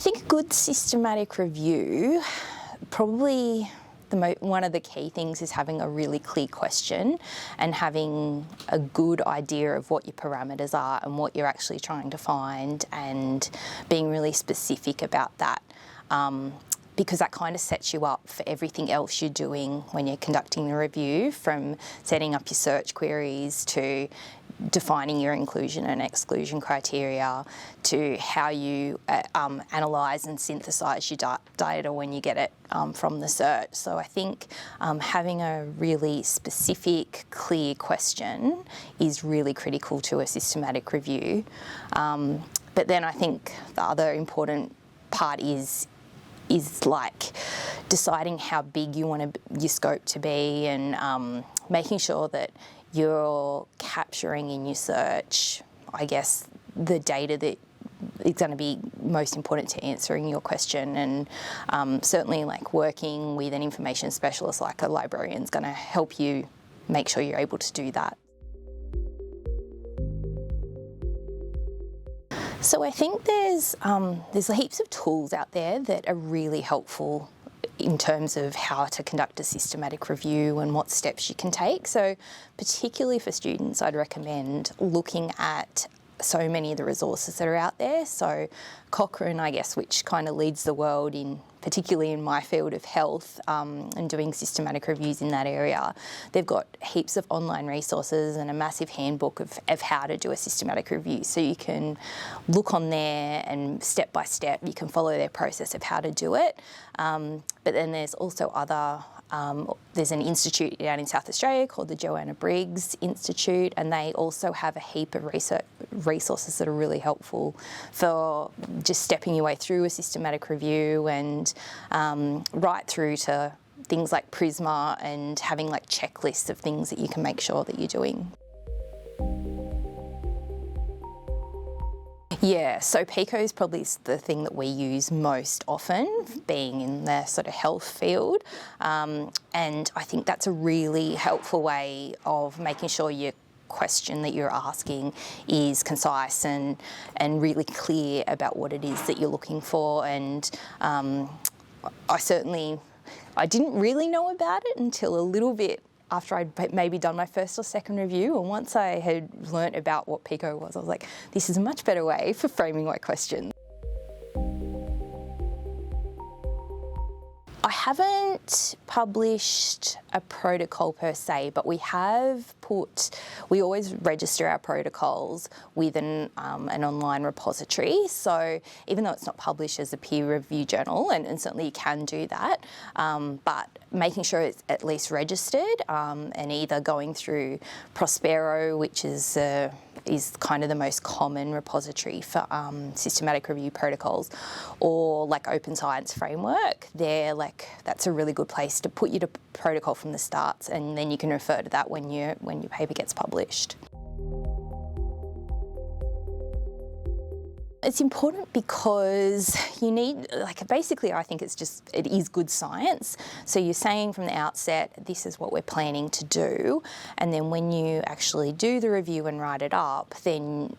think a good systematic review, probably one of the key things is having a really clear question and having a good idea of what your parameters are and what you're actually trying to find, and being really specific about that. Because that kind of sets you up for everything else you're doing when you're conducting the review, from setting up your search queries to defining your inclusion and exclusion criteria, to how you analyse and synthesise your data when you get it from the search. So I think having a really specific, clear question is really critical to a systematic review. But then I think the other important part is like deciding how big you want your scope to be, and making sure that you're capturing in your search, I guess, the data that is going to be most important to answering your question. And certainly, like, working with an information specialist like a librarian is going to help you make sure you're able to do that. So I think there's heaps of tools out there that are really helpful in terms of how to conduct a systematic review and what steps you can take. So particularly for students, I'd recommend looking at so many of the resources that are out there. So Cochrane, I guess, which kind of leads the world particularly in my field of health, and doing systematic reviews in that area. They've got heaps of online resources and a massive handbook of how to do a systematic review. So you can look on there and step by step you can follow their process of how to do it. But then there's also there's an institute down in South Australia called the Joanna Briggs Institute, and they also have a heap of resources that are really helpful for just stepping your way through a systematic review, and right through to things like Prisma and having like checklists of things that you can make sure that you're doing. Yeah, so PICO is probably the thing that we use most often, being in the sort of health field. And I think that's a really helpful way of making sure your question that you're asking is concise and really clear about what it is that you're looking for. And I didn't really know about it until a little bit after I'd maybe done my first or second review, and once I had learnt about what PICO was, I was like, this is a much better way for framing my question. I haven't published a protocol per se, but we always register our protocols with an online repository. So even though it's not published as a peer review journal, and certainly you can do that, but making sure it's at least registered, and either going through Prospero, which is kind of the most common repository for systematic review protocols, or like Open Science Framework. That's a really good place to put your protocol from the start, and then you can refer to that when your paper gets published. It's important because you need, basically I think it is good science. So you're saying from the outset, this is what we're planning to do. And then when you actually do the review and write it up, then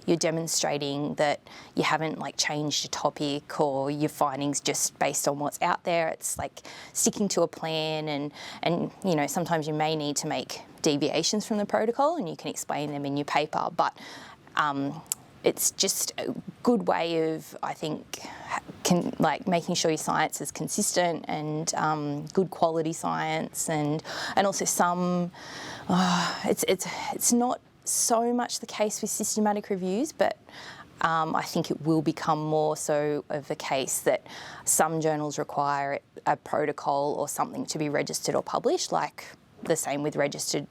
you're demonstrating that you haven't changed your topic or your findings just based on what's out there. It's like sticking to a plan, and sometimes you may need to make deviations from the protocol, and you can explain them in your paper. But it's just a good way of, I think, making sure your science is consistent and good quality science, and also it's not so much the case with systematic reviews, but I think it will become more so of the case that some journals require a protocol or something to be registered or published, like the same with registered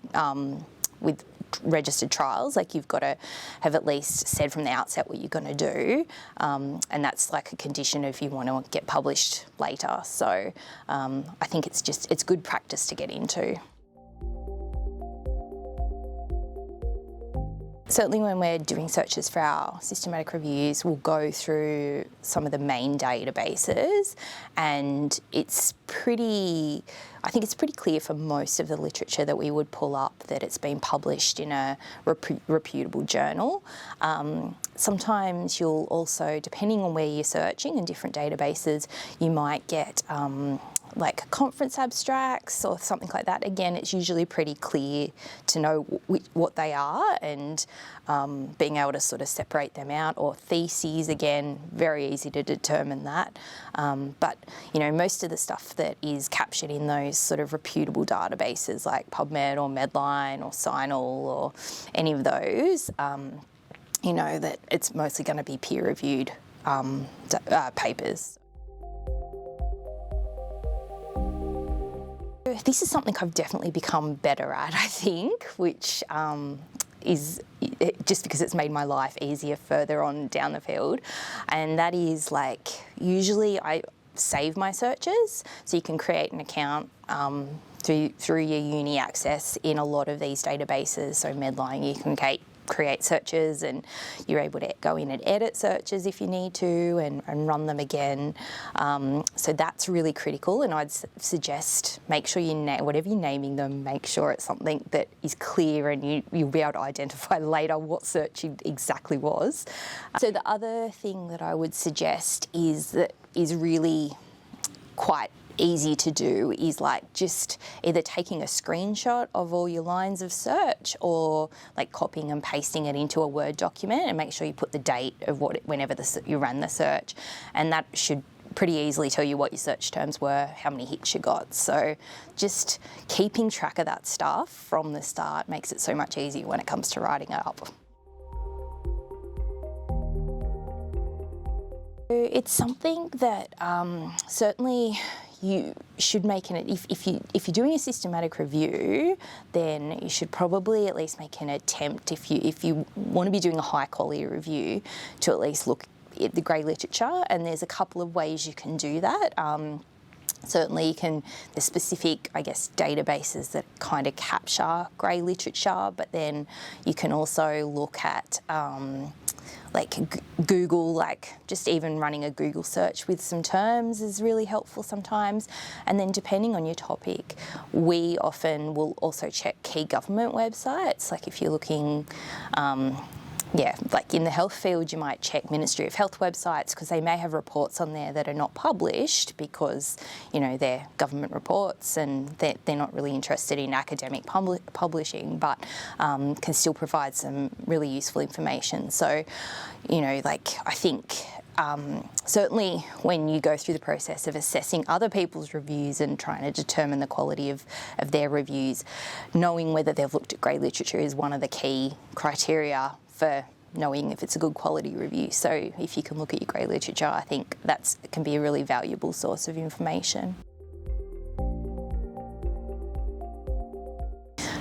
trials. You've got to have at least said from the outset what you're going to do, and that's like a condition if you want to get published later. So I think it's good practice to get into. certainly when we're doing searches for our systematic reviews, we'll go through some of the main databases, and I think it's pretty clear for most of the literature that we would pull up that it's been published in a reputable journal. Sometimes you'll also, depending on where you're searching in different databases, you might get like conference abstracts or something like that. Again, it's usually pretty clear to know what they are, and being able to sort of separate them out. Or theses, again, very easy to determine that. But, most of the stuff that is captured in those sort of reputable databases like PubMed or Medline or Signal or any of those, that it's mostly going to be peer-reviewed papers. This is something I've definitely become better at, I think, which is just because it's made my life easier further on down the field. And that is usually I save my searches, so you can create an account through your uni access in a lot of these databases. So Medline, you can create searches, and you're able to go in and edit searches if you need to, and run them again. So that's really critical, and I'd suggest make sure whatever you're naming them, make sure it's something that is clear and you'll be able to identify later what search it exactly was. So the other thing that I would suggest is really quite easy to do is just either taking a screenshot of all your lines of search, or copying and pasting it into a Word document, and make sure you put the date of whenever you ran the search, and that should pretty easily tell you what your search terms were, how many hits you got. So just keeping track of that stuff from the start makes it so much easier when it comes to writing it up. It's something that certainly you should make if you're doing a systematic review, then you should probably at least make an attempt, if you want to be doing a high quality review, to at least look at the grey literature. And there's a couple of ways you can do that. Certainly there's specific, databases that kind of capture grey literature, but then you can also look at Google, just even running a Google search with some terms is really helpful sometimes. And then depending on your topic, we often will also check key government websites. If you're looking, in the health field, you might check Ministry of Health websites, because they may have reports on there that are not published because, they're government reports and they're not really interested in academic publishing, but can still provide some really useful information. So, I think certainly when you go through the process of assessing other people's reviews and trying to determine the quality of their reviews, knowing whether they've looked at grey literature is one of the key criteria for knowing if it's a good quality review. So if you can look at your grey literature, I think that can be a really valuable source of information.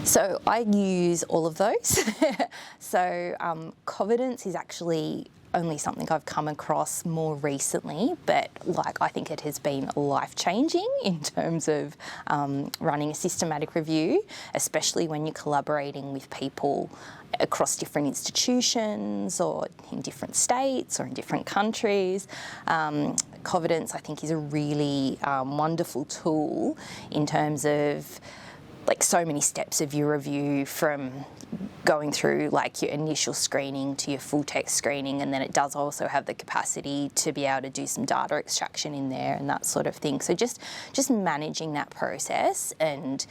So I use all of those. So Covidence is actually only something I've come across more recently, but I think it has been life-changing in terms of running a systematic review, especially when you're collaborating with people across different institutions or in different states or in different countries. Covidence, I think, is a really wonderful tool in terms of so many steps of your review, from going through your initial screening to your full text screening, and then it does also have the capacity to be able to do some data extraction in there and that sort of thing. So just managing that process. And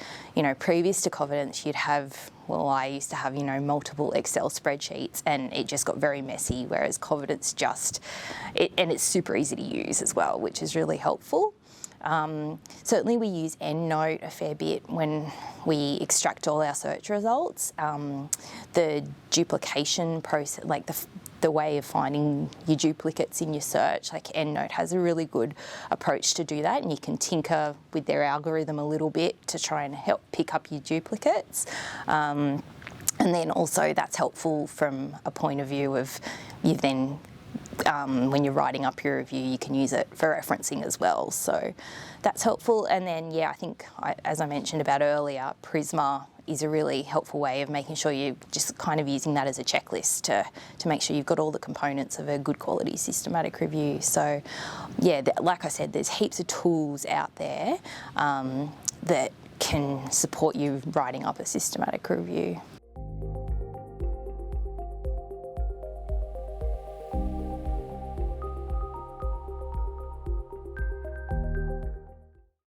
previous to Covidence, I used to have multiple Excel spreadsheets, and it just got very messy, whereas Covidence and it's super easy to use as well, which is really helpful. Certainly we use EndNote a fair bit when we extract all our search results. The duplication process, the way of finding your duplicates in your search, EndNote has a really good approach to do that, and you can tinker with their algorithm a little bit to try and help pick up your duplicates. And then also that's helpful from a point of view of you've then when you're writing up your review, you can use it for referencing as well. So that's helpful. And then, I think, as I mentioned about earlier, Prisma is a really helpful way of making sure you're just kind of using that as a checklist to make sure you've got all the components of a good quality systematic review. So, like I said, there's heaps of tools out there that can support you writing up a systematic review.